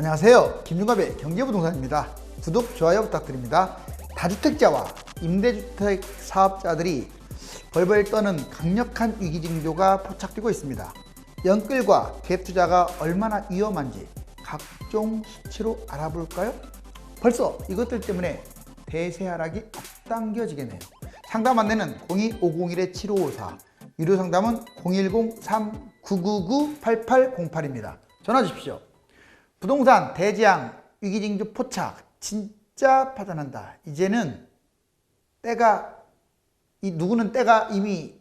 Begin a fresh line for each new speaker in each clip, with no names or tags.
안녕하세요. 김윤갑의 경제부동산입니다. 구독, 좋아요 부탁드립니다. 다주택자와 임대주택 사업자들이 벌벌 떠는 강력한 위기 징조가 포착되고 있습니다. 연끌과 갭 투자가 얼마나 위험한지 각종 수치로 알아볼까요? 벌써 이것들 때문에 대세 하락이 앞당겨지겠네요. 상담 안내는 02-501-7554, 유료 상담은 010-3999-8808입니다. 전화 주십시오. 부동산 대재앙 위기징조 포착 진짜 파산한다. 이제는 때가 누구는 때가 이미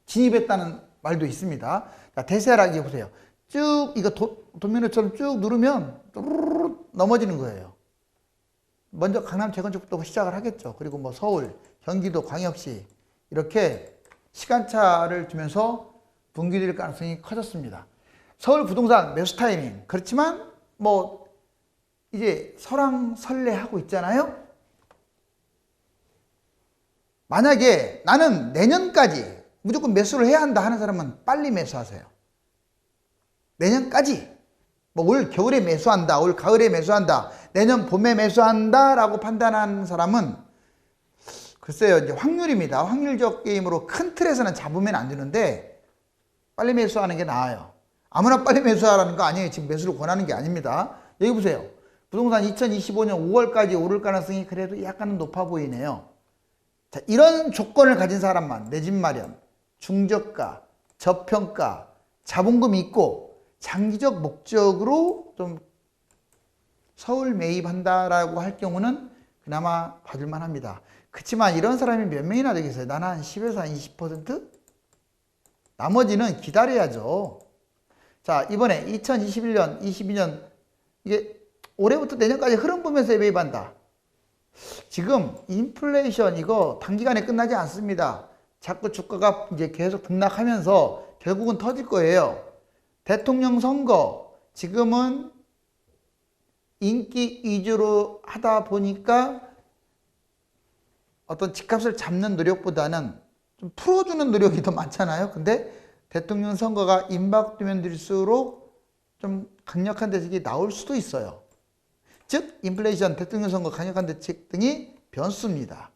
진입했다는 말도 있습니다. 자, 대세하락이 보세요. 쭉 이거 도미노처럼 쭉 누르면 넘어지는 거예요. 먼저 강남 재건축부터 시작을 하겠죠. 그리고 뭐 서울, 경기도, 광역시 이렇게 시간차를 두면서 붕괴될 가능성이 커졌습니다. 서울 부동산 매수 타이밍. 그렇지만 뭐 이제 설왕설래하고 있잖아요. 만약에 나는 내년까지 무조건 매수를 해야 한다 하는 사람은 빨리 매수하세요. 내년까지 뭐 올 겨울에 매수한다, 올 가을에 매수한다, 내년 봄에 매수한다 라고 판단하는 사람은 글쎄요, 이제 확률입니다. 확률적 게임으로 큰 틀에서는 잡으면 안 되는데 빨리 매수하는 게 나아요. 아무나 빨리 매수하라는 거 아니에요. 지금 매수를 권하는 게 아닙니다. 여기 보세요. 부동산 2025년 5월까지 오를 가능성이 그래도 약간은 높아 보이네요. 자, 이런 조건을 가진 사람만 내 집 마련, 중저가, 저평가, 자본금이 있고 장기적 목적으로 좀 서울 매입한다라고 할 경우는 그나마 봐줄만 합니다. 그렇지만 이런 사람이 몇 명이나 되겠어요? 나는 한 10에서 한 20%? 나머지는 기다려야죠. 자, 이번에 2021년, 22년 이게 올해부터 내년까지 흐름 보면서 매입한다. 지금 인플레이션 이거 단기간에 끝나지 않습니다. 자꾸 주가가 이제 계속 등락하면서 결국은 터질 거예요. 대통령 선거 지금은 인기 위주로 하다 보니까 어떤 집값을 잡는 노력보다는 좀 풀어주는 노력이 더 많잖아요. 근데 대통령 선거가 임박되면 될수록 좀 강력한 대책이 나올 수도 있어요. 즉 인플레이션, 대통령 선거, 강력한 대책 등이 변수입니다.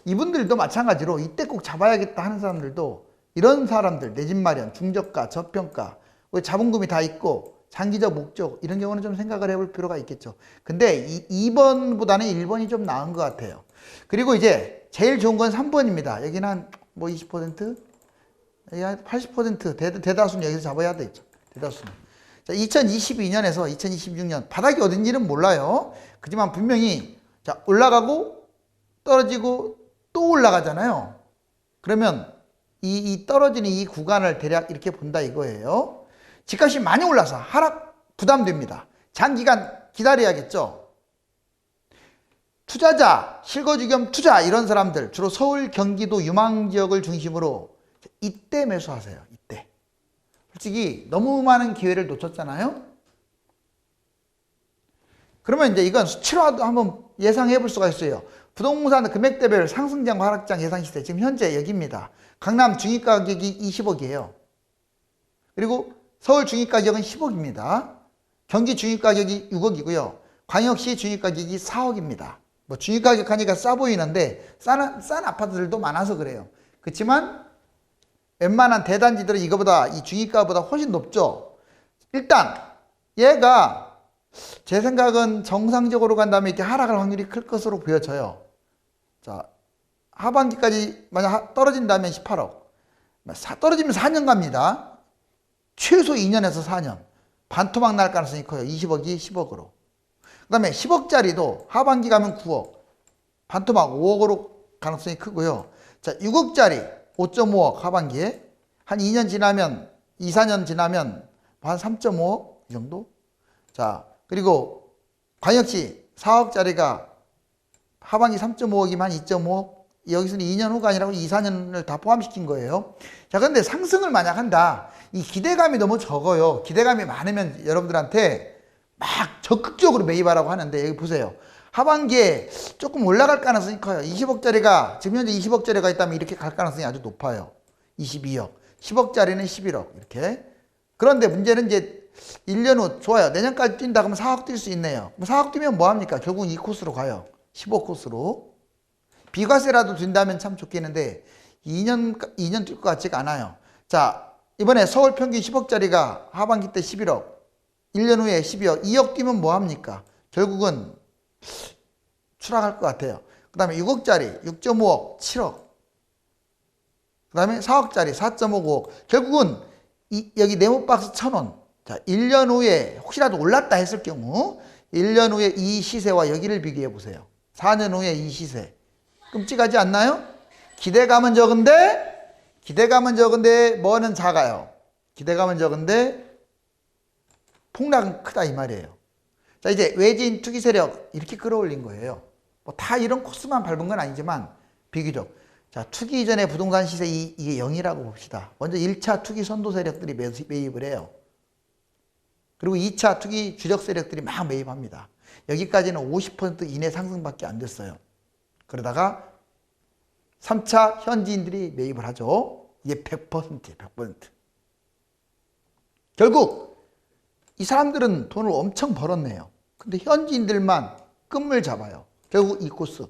이분들도 마찬가지로 이때 꼭 잡아야겠다 하는 사람들도 이런 사람들, 내 집 마련, 중저가, 저평가, 자본금이 다 있고 장기적 목적 이런 경우는 좀 생각을 해볼 필요가 있겠죠. 근데 2번보다는 1번이 좀 나은 것 같아요. 그리고 이제 제일 좋은 건 3번입니다. 여기는 한 뭐 20%? 여기 한 80% 대다수는 여기서 잡아야 되죠. 대다수는. 자, 2022년에서 2026년 바닥이 어딘지는 몰라요. 그렇지만 분명히 자, 올라가고 떨어지고 또 올라가잖아요. 그러면 이 떨어지는 이 구간을 대략 이렇게 본다 이거예요. 집값이 많이 올라서 하락 부담됩니다. 장기간 기다려야겠죠. 투자자, 실거주 겸 투자 이런 사람들 주로 서울, 경기도, 유망 지역을 중심으로 이때 매수하세요. 이때. 솔직히 너무 많은 기회를 놓쳤잖아요. 그러면 이제 이건 수치로 한번 예상해 볼 수가 있어요. 부동산 금액대별 상승장, 하락장 예상 시세 지금 현재 여기입니다. 강남 중위가격이 20억이에요. 그리고 서울 중위가격은 10억입니다. 경기 중위가격이 6억이고요. 광역시 중위가격이 4억입니다. 뭐 중위가격 하니까 싸 보이는데 싼 아파트들도 많아서 그래요. 그렇지만 웬만한 대단지들은 이거보다 이 중위가보다 훨씬 높죠. 일단 얘가 제 생각은 정상적으로 간다면 이렇게 하락할 확률이 클 것으로 보여져요. 자, 하반기까지 만약 떨어진다면 18억. 떨어지면 4년 갑니다. 최소 2년에서 4년. 반토막 날 가능성이 커요. 20억이 10억으로. 그 다음에 10억짜리도 하반기 가면 9억. 반토막 5억으로 가능성이 크고요. 자, 6억짜리 5.5억 하반기에 한 2년 지나면 2, 4년 지나면 한 3.5억 이 정도? 자, 그리고 광역시 4억짜리가 하반기 3.5억이면 한 2.5억. 여기서는 2년 후가 아니라 2, 4년을 다 포함시킨 거예요. 자, 그런데 상승을 만약 한다. 이 기대감이 너무 적어요. 기대감이 많으면 여러분들한테 막 적극적으로 매입하라고 하는데 여기 보세요. 하반기에 조금 올라갈 가능성이 커요. 20억짜리가 지금 현재 20억짜리가 있다면 이렇게 갈 가능성이 아주 높아요. 22억. 10억짜리는 11억 이렇게. 그런데 문제는 이제 1년 후 좋아요. 내년까지 뛴다 그러면 4억 뛸 수 있네요. 4억 뛰면 뭐합니까? 결국 이 코스로 가요. 15코스로. 비과세라도 뛴다면 참 좋겠는데 2년 뛸 것 같지가 않아요. 자, 이번에 서울 평균 10억짜리가 하반기 때 11억, 1년 후에 12억, 2억 뛰면 뭐합니까? 결국은 추락할 것 같아요. 그 다음에 6억짜리 6.5억, 7억. 그 다음에 4억짜리 4.5억. 결국은 여기 네모박스 1,000원. 자, 1년 후에 혹시라도 올랐다 했을 경우 1년 후에 이 시세와 여기를 비교해 보세요. 4년 후에 이 시세. 끔찍하지 않나요? 기대감은 적은데 뭐는 작아요. 기대감은 적은데 폭락은 크다 이 말이에요. 자, 이제 외진 투기 세력 이렇게 끌어올린 거예요. 뭐 다 이런 코스만 밟은 건 아니지만 비교적. 자, 투기 이전의 부동산 시세 이게 0이라고 봅시다. 먼저 1차 투기 선도 세력들이 매입을 해요. 그리고 2차 투기 주력 세력들이 막 매입합니다. 여기까지는 50% 이내 상승밖에 안 됐어요. 그러다가 3차 현지인들이 매입을 하죠. 이게 100%예요. 100%. 결국 이 사람들은 돈을 엄청 벌었네요. 근데 현지인들만 끝물 잡아요. 결국 이 코스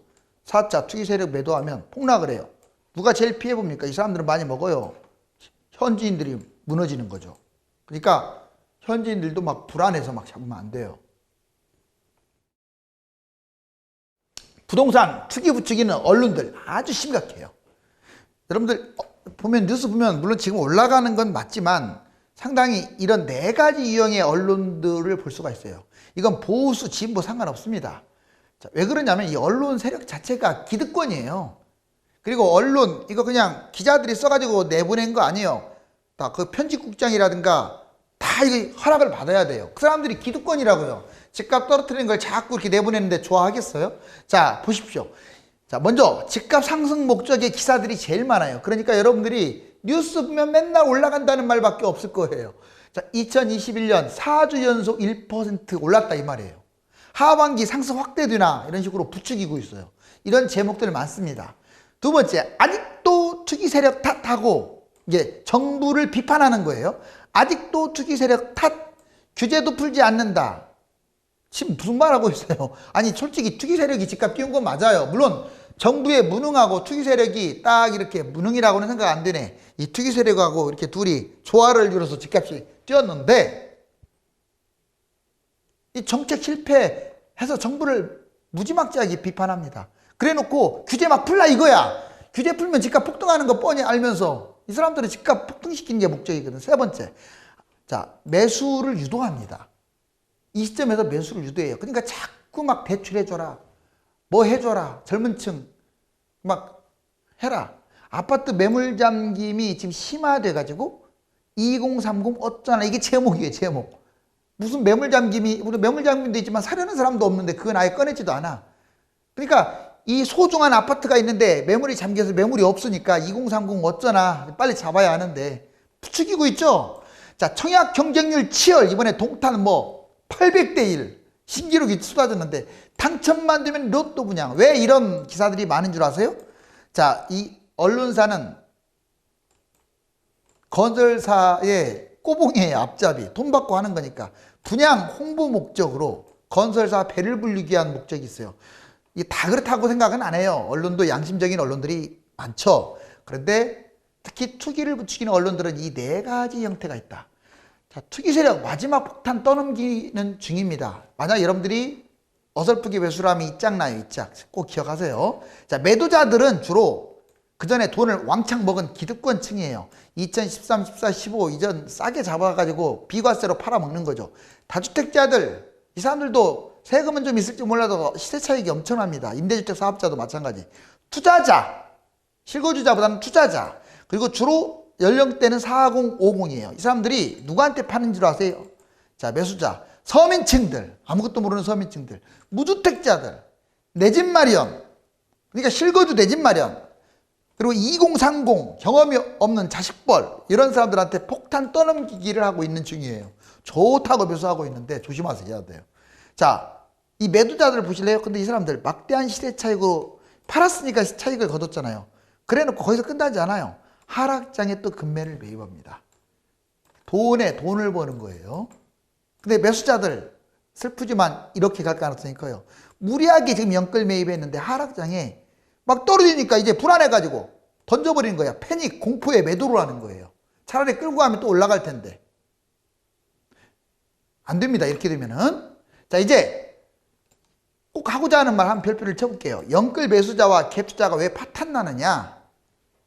4차 투기 세력 매도하면 폭락을 해요. 누가 제일 피해봅니까? 이 사람들은 많이 먹어요. 현지인들이 무너지는 거죠. 그러니까 현지인들도 막 불안해서 막 잡으면 안 돼요. 부동산 투기 부추기는 언론들 아주 심각해요. 여러분들 보면 뉴스 보면 물론 지금 올라가는 건 맞지만 상당히 이런 4가지 유형의 언론들을 볼 수가 있어요. 이건 보수, 진보 상관없습니다. 자, 왜 그러냐면 이 언론 세력 자체가 기득권이에요. 그리고 언론 이거 그냥 기자들이 써가지고 내보낸 거 아니에요. 다 그 편집국장이라든가 다 이거 허락을 받아야 돼요. 그 사람들이 기득권이라고요. 집값 떨어뜨리는 걸 자꾸 이렇게 내보내는데 좋아하겠어요? 자, 보십시오. 자, 먼저 집값 상승 목적의 기사들이 제일 많아요. 그러니까 여러분들이 뉴스 보면 맨날 올라간다는 말밖에 없을 거예요. 자, 2021년 4주 연속 1% 올랐다 이 말이에요. 하반기 상승 확대되나 이런 식으로 부추기고 있어요. 이런 제목들 많습니다. 두 번째, 아직도 투기 세력 탓하고 이게 정부를 비판하는 거예요. 아직도 투기 세력 탓, 규제도 풀지 않는다. 지금 무슨 말 하고 있어요? 아니 솔직히 투기 세력이 집값 띄운 건 맞아요. 물론 정부의 무능하고 투기 세력이 딱 이렇게 무능이라고는 생각 안 되네. 이 투기 세력하고 이렇게 둘이 조화를 이뤄서 집값이 뛰었는데 이 정책 실패해서 정부를 무지막지하게 비판합니다. 그래놓고 규제 막 풀라 이거야. 규제 풀면 집값 폭등하는 거 뻔히 알면서 이 사람들은 집값 폭등시키는 게 목적이거든. 세 번째, 자, 매수를 유도합니다. 이 시점에서 매수를 유도해요. 그러니까 자꾸 막 대출해줘라, 뭐 해줘라, 젊은 층 막 해라. 아파트 매물 잠김이 지금 심화돼가지고 2030 어쩌나 이게 제목이에요. 제목. 무슨 매물 잠김이, 우리 매물 잠김도 있지만 사려는 사람도 없는데 그건 아예 꺼내지도 않아. 그러니까 이 소중한 아파트가 있는데 매물이 잠겨서 매물이 없으니까 2030 어쩌나 빨리 잡아야 하는데 부추기고 있죠. 자, 청약 경쟁률 치열. 이번에 동탄 뭐 800대 1 신기록이 쏟아졌는데 당첨만 되면 로또 분양. 왜 이런 기사들이 많은 줄 아세요? 자, 이 언론사는 건설사의 꼬봉이에요. 앞잡이. 돈 받고 하는 거니까 분양 홍보 목적으로 건설사 배를 불리기 위한 목적이 있어요. 이게 다 그렇다고 생각은 안 해요. 언론도 양심적인 언론들이 많죠. 그런데 특히 투기를 부추기는 언론들은 이 4가지 형태가 있다. 자, 투기 세력 마지막 폭탄 떠넘기는 중입니다. 만약 여러분들이 어설프게 매수를 하면 이 짝 나요. 이 짝. 꼭 기억하세요. 자, 매도자들은 주로 그 전에 돈을 왕창 먹은 기득권층이에요. 2013, 14, 15 이전 싸게 잡아가지고 비과세로 팔아먹는 거죠. 다주택자들, 이 사람들도 세금은 좀 있을지 몰라도 시세 차익이 엄청납니다. 임대주택 사업자도 마찬가지. 투자자, 실거주자보다는 투자자. 그리고 주로 연령대는 40, 50이에요. 이 사람들이 누구한테 파는 줄 아세요? 자, 매수자, 서민층들, 아무것도 모르는 서민층들, 무주택자들, 내 집 마련, 그러니까 실거주 내 집 마련, 그리고 2030 경험이 없는 자식벌, 이런 사람들한테 폭탄 떠넘기기를 하고 있는 중이에요. 좋다고 묘사하고 있는데 조심하셔야 돼요. 자, 이 매도자들 보실래요? 근데 이 사람들 막대한 시세 차익으로 팔았으니까 차익을 거뒀잖아요. 그래놓고 거기서 끝나지 않아요. 하락장에 또 금매를 매입합니다. 돈에 돈을 버는 거예요. 근데 매수자들 슬프지만 이렇게 갈 가능성이 커요. 무리하게 지금 연끌 매입했는데 하락장에 막 떨어지니까 이제 불안해가지고 던져버리는 거야. 패닉, 공포에 매도를 하는 거예요. 차라리 끌고 가면 또 올라갈 텐데. 안 됩니다. 이렇게 되면은. 자, 이제 꼭 하고자 하는 말 한 별표를 쳐볼게요. 연끌 매수자와 갭 투자가 왜 파탄 나느냐?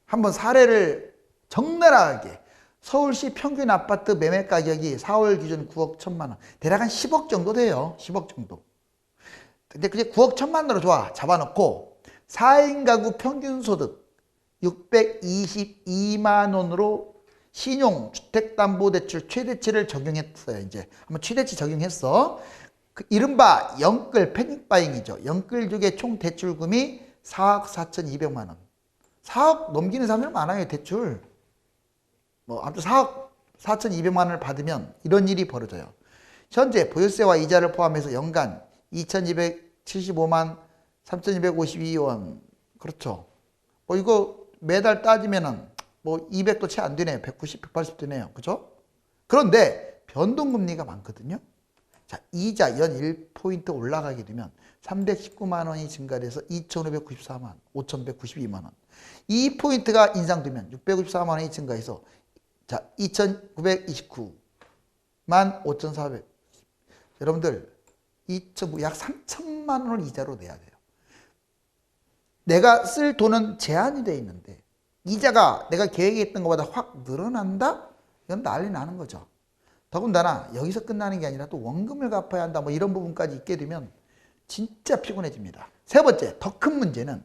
한번 사례를 적나라하게. 서울시 평균 아파트 매매 가격이 4월 기준 9억 1천만 원. 대략 한 10억 정도 돼요. 10억 정도. 근데 그게 9억 1천만 원으로 좋아. 잡아놓고 4인 가구 평균 소득 622만 원으로 신용주택담보대출 최대치를 적용했어요. 이제 한번 최대치 적용했어. 그 이른바 연끌 패닉바잉이죠. 연끌 중에 총 대출금이 4억 4,200만 원. 4억 넘기는 사람들 많아요. 대출. 뭐 아무튼 4억 4,200만 원을 받으면 이런 일이 벌어져요. 현재 보유세와 이자를 포함해서 연간 2,275만 3,252원. 그렇죠. 뭐 이거 매달 따지면은 뭐 200도 채 안 되네요. 190, 180 되네요. 그죠? 그런데 변동금리가 많거든요. 자, 이자 연 1포인트 올라가게 되면 319만 원이 증가돼서 2,594만, 5,192만 원. 2포인트가 인상되면 654만 원이 증가해서 자, 2,929만 5,400. 여러분들 약 3천만 원을 이자로 내야 돼요. 내가 쓸 돈은 제한이 돼 있는데 이자가 내가 계획했던 것보다 확 늘어난다? 이건 난리 나는 거죠. 더군다나 여기서 끝나는 게 아니라 또 원금을 갚아야 한다 뭐 이런 부분까지 있게 되면 진짜 피곤해집니다. 세 번째, 더 큰 문제는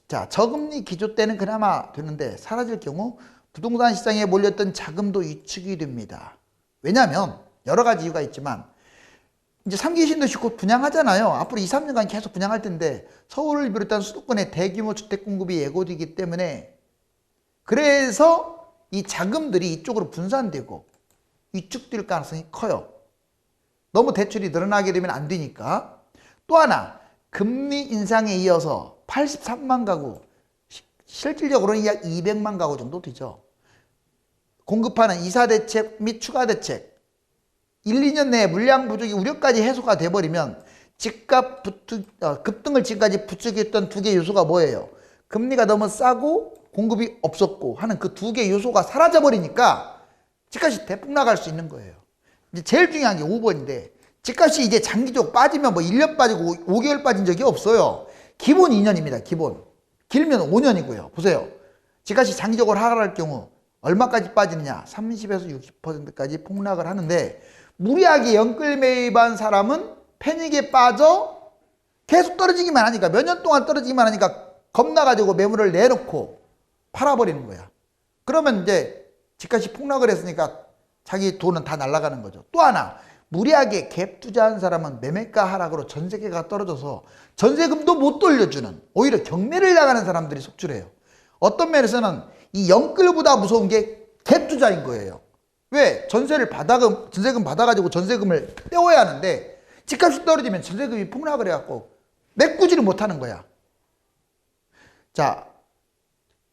자, 저금리 기조 때는 그나마 되는데 사라질 경우 부동산 시장에 몰렸던 자금도 위축이 됩니다. 왜냐하면 여러 가지 이유가 있지만 이제 3기 신도시 곧 분양하잖아요. 앞으로 2, 3년간 계속 분양할 텐데 서울을 비롯한 수도권에 대규모 주택 공급이 예고되기 때문에 그래서 이 자금들이 이쪽으로 분산되고 위축될 가능성이 커요. 너무 대출이 늘어나게 되면 안 되니까. 또 하나, 금리 인상에 이어서 83만 가구, 실질적으로는 약 200만 가구 정도 되죠. 공급하는 이사 대책 및 추가 대책 1, 2년 내에 물량 부족이 우려까지 해소가 돼버리면 집값 급등을 지금까지 부추겼던 두 개 요소가 뭐예요? 금리가 너무 싸고 공급이 없었고 하는 그 두 개 요소가 사라져버리니까 집값이 대폭 나갈 수 있는 거예요. 이제 제일 중요한 게 5번인데 집값이 이제 장기적으로 빠지면 뭐 1년 빠지고 5개월 빠진 적이 없어요. 기본 2년입니다. 기본. 길면 5년이고요. 보세요. 집값이 장기적으로 하락할 경우 얼마까지 빠지느냐? 30에서 60%까지 폭락을 하는데 무리하게 연끌 매입한 사람은 패닉에 빠져 계속 떨어지기만 하니까 몇 년 동안 떨어지기만 하니까 겁나가지고 매물을 내놓고 팔아버리는 거야. 그러면 이제 집값이 폭락을 했으니까 자기 돈은 다 날아가는 거죠. 또 하나, 무리하게 갭 투자한 사람은 매매가 하락으로 전세계가 떨어져서 전세금도 못 돌려주는 오히려 경매를 나가는 사람들이 속출해요. 어떤 면에서는 이 연끌보다 무서운 게 갭 투자인 거예요. 왜? 전세금 받아가지고 전세금을 떼어야 하는데 집값이 떨어지면 전세금이 폭락을 해갖고 메꾸지를 못하는 거야. 자,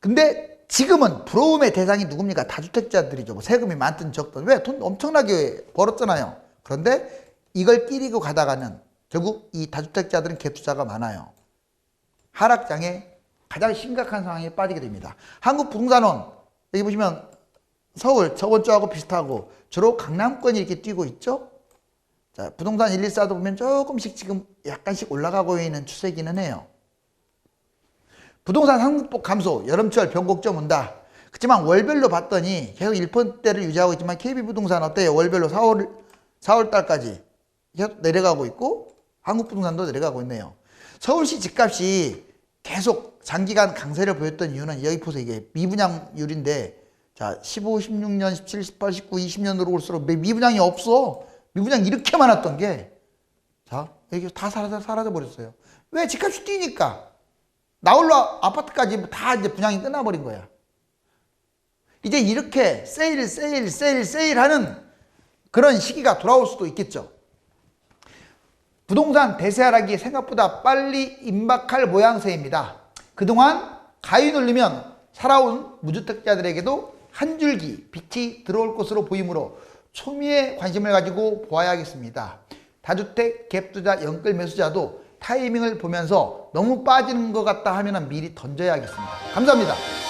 근데 지금은 부러움의 대상이 누굽니까? 다주택자들이죠. 뭐 세금이 많든 적든. 왜? 돈 엄청나게 벌었잖아요. 그런데 이걸 끼리고 가다가는 결국 이 다주택자들은 갭 투자가 많아요. 하락장에 가장 심각한 상황에 빠지게 됩니다. 한국부동산원 여기 보시면 서울 저번 주하고 비슷하고 주로 강남권이 이렇게 뛰고 있죠. 자, 부동산 114도 보면 조금씩 지금 약간씩 올라가고 있는 추세기는 해요. 부동산 상승폭 감소, 여름철 변곡점 온다. 그렇지만 월별로 봤더니 계속 1%대를 유지하고 있지만 KB부동산 어때요? 월별로 4월 달까지 계속 내려가고 있고 한국부동산도 내려가고 있네요. 서울시 집값이 계속 장기간 강세를 보였던 이유는 여기 보세요. 이게 미분양률인데 자 15, 16년, 17, 18, 19, 20년으로 올수록 미분양이 없어. 미분양이 이렇게 많았던 게 자 이렇게 다 사라져 버렸어요. 왜? 집값이 뛰니까. 나홀로 아파트까지 다 이제 분양이 끝나버린 거야. 이제 이렇게 세일 하는 그런 시기가 돌아올 수도 있겠죠. 부동산 대세 하락이 생각보다 빨리 임박할 모양새입니다. 그동안 가위 눌리면 살아온 무주택자들에게도 한 줄기 빛이 들어올 것으로 보이므로 초미의 관심을 가지고 보아야겠습니다. 다주택, 갭투자, 연끌 매수자도 타이밍을 보면서 너무 빠지는 것 같다 하면 미리 던져야겠습니다. 감사합니다.